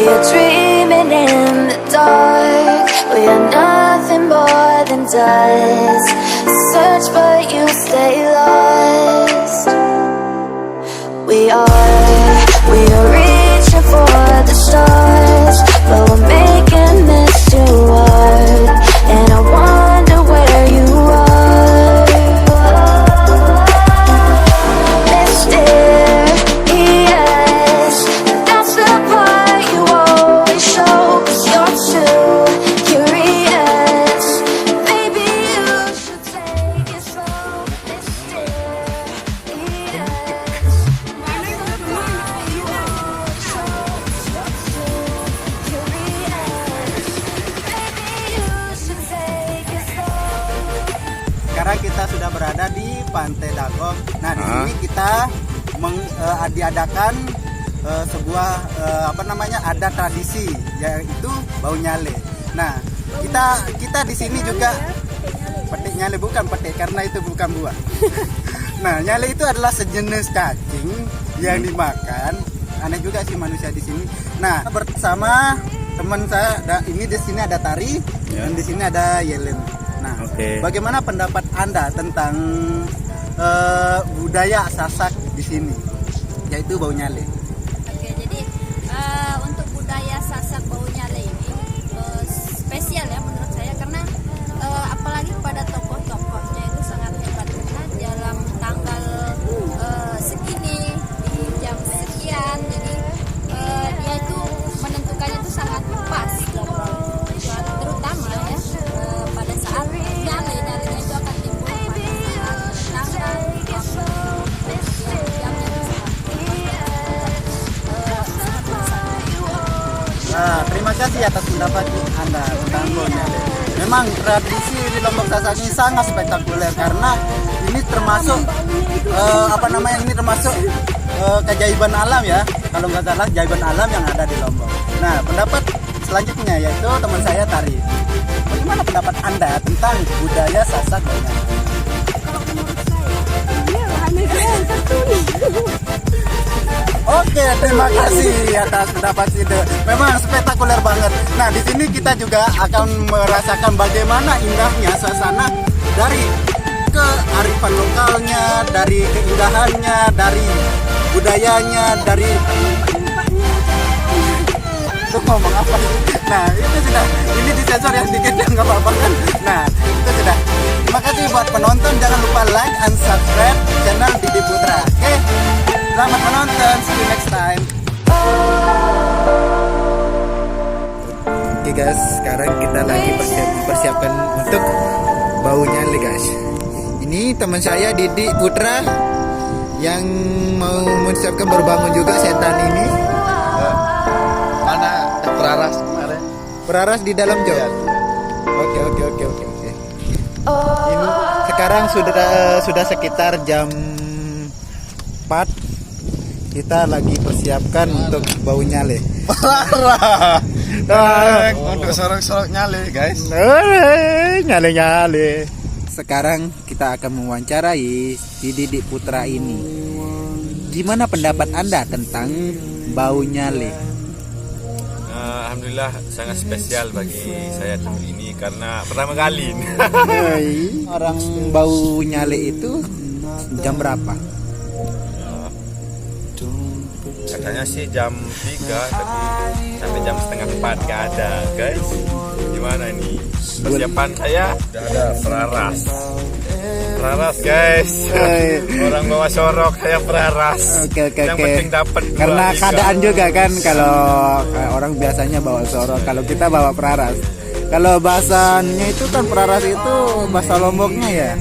are dreaming in the dark. We are nothing more than dust. Search but you stay lost. We are reaching for the stars, but we're making this too hard. And I wonder where you are. Mysterious, that's the part you always show. 'Cause you're too curious. Maybe you should take it slow. Mysterious. Sekarang kita sudah berada di Pantai Dagong. Nah, di sini kita diadakan sebuah ada tradisi, yaitu bau nyale. Nah, kita di sini juga petik nyale, bukan petik karena itu bukan buah. Nah, nyale itu adalah sejenis cacing yang dimakan. Aneh juga sih manusia di sini. Nah, bersama teman saya ini di sini ada Tari dan di sini ada Yelen. Nah, bagaimana pendapat Anda tentang budaya Sasak di sini, yaitu bau nyale? Oke, jadi untuk budaya Sasak bau nyale ini spesial ya menurut saya, karena apalagi pada tokoh-tokohnya itu sangat hebat, karena dalam tanggal segini di jam sekian, jadi dia itu menentukannya itu sangat pas, terutama ya pada saat nyalenya itu akan timbul pada saat tanggal jamnya itu Nah, terima kasih atas pendapat Anda tentang bau nyale. Memang tradisi di Lombok Sasak ini sangat spektakuler karena ini termasuk ini termasuk keajaiban alam ya. Kalau nggak salah keajaiban alam yang ada di Lombok. Nah, pendapat selanjutnya yaitu teman saya Tari. Bagaimana pendapat Anda tentang budaya Sasak bau nyale? Oke, terima kasih atas pendapat itu. Memang spektakuler banget. Nah, di sini kita juga akan merasakan bagaimana indahnya suasana dari kearifan lokalnya, dari keindahannya, dari budayanya, dari itu ngomong apa sih? Nah, itu sudah. Ini disensor yang dikit yang nggak apa-apa kan? Nah, itu sudah. Terima kasih buat penonton. Jangan lupa like and subscribe channel Didi Putra. Oke? Selamat menonton, see you next time. Oke guys, sekarang kita lagi persiapkan untuk bau nyale guys. Ini teman saya Didi Putra yang mau menyiapkan baru bangun juga setan ini. Mana peraras kemarin? Peraras di dalam jok. Oke. Ini sekarang sudah sekitar jam 4. Kita lagi persiapkan untuk bau nyale. Untuk sorok-sorok nyale guys. Nyale. Sekarang kita akan mewawancarai si Didi Putra ini. Gimana pendapat Anda tentang bau nyale? Alhamdulillah sangat spesial bagi saya tahun ini karena pertama kali. Orang bau nyale itu jam berapa? Katanya sih jam 3 tapi sampai jam setengah 4 gak ada guys. Gimana nih persiapan saya? Udah ada peraras guys. Orang bawa sorok, saya peraras. Oke. Yang penting dapat. Karena keadaan juga kan, kalau orang biasanya bawa sorok, kalau kita bawa peraras. Kalau bahasanya itu kan peraras itu bahasa Lomboknya ya.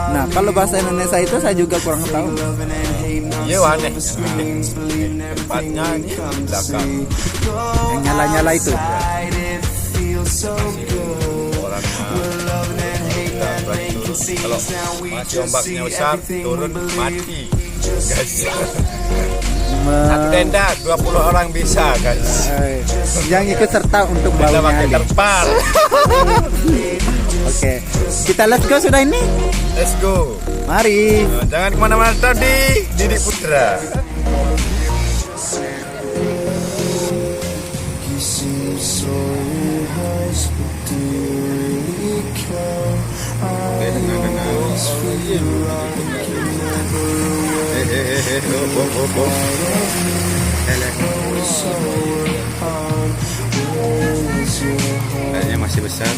Nah, kalau bahasa Indonesia itu saya juga kurang tahu. Iya aneh. Tempatnya ini belakang. Yang nyala-nyala itu. Kalau masih ombaknya besar turun mati guys. Satu tenda 20 orang bisa guys. Yang ikut serta untuk Kita bau pakai nyale. terpal. Oke, kita let's go sudah ini. Let's go. Mari. Jangan kemana-mana tadi, Didi Putra. Kayaknya masih besar.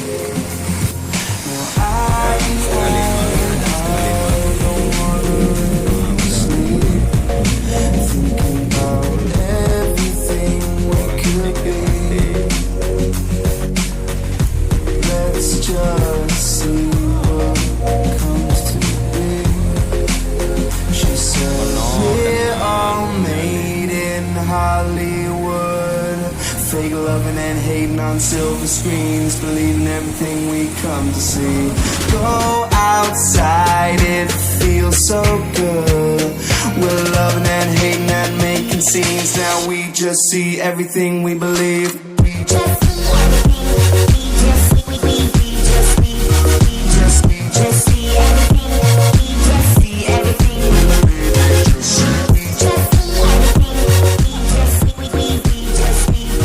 Fake loving and hating on silver screens, believing everything we come to see. Go outside, it feels so good. We're loving and hating and making scenes. Now we just see everything we believe. We just see everything. We just see. We just see. We just see. We just see everything. We just see everything. We just see everything. We just see. We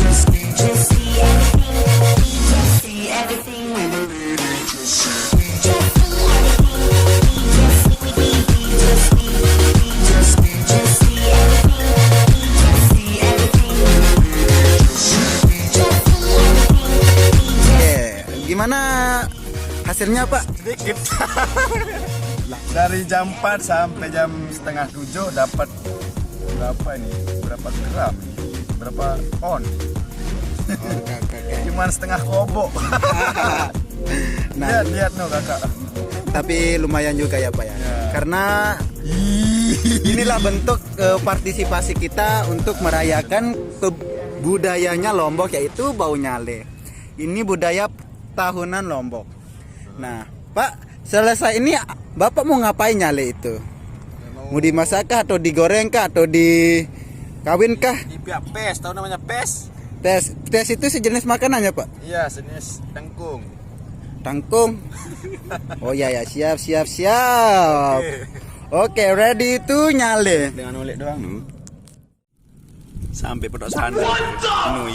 just see. We just see. Just see everything. We just see everything. We believe. We just see. We just see everything. We just see. We just see. We just see. Just see everything. We just see everything. We just see everything. Gimana hasilnya Pak? Sedikit. Dari jam 4 sampai jam setengah 7 dapat berapa ini? Berapa gram? Berapa on? Cuman setengah kobo. Nah, lihat no kakak. tapi lumayan juga ya Pak ya. Karena inilah bentuk partisipasi kita untuk merayakan budayanya Lombok, yaitu bau nyale. Ini budaya tahunan Lombok. Nah, Pak, selesai ini Bapak mau ngapain nyale itu? Mau dimasak kah, atau digoreng kah, atau dikawin kah? Di pihak pes, tahu namanya pes? Tes itu sejenis makanannya Pak? Iya, jenis tangkung. Tangkung. Oh ya ya, siap. Oke, ready to nyale. Dengan oleh doang. Sampai pedok sana. Penuh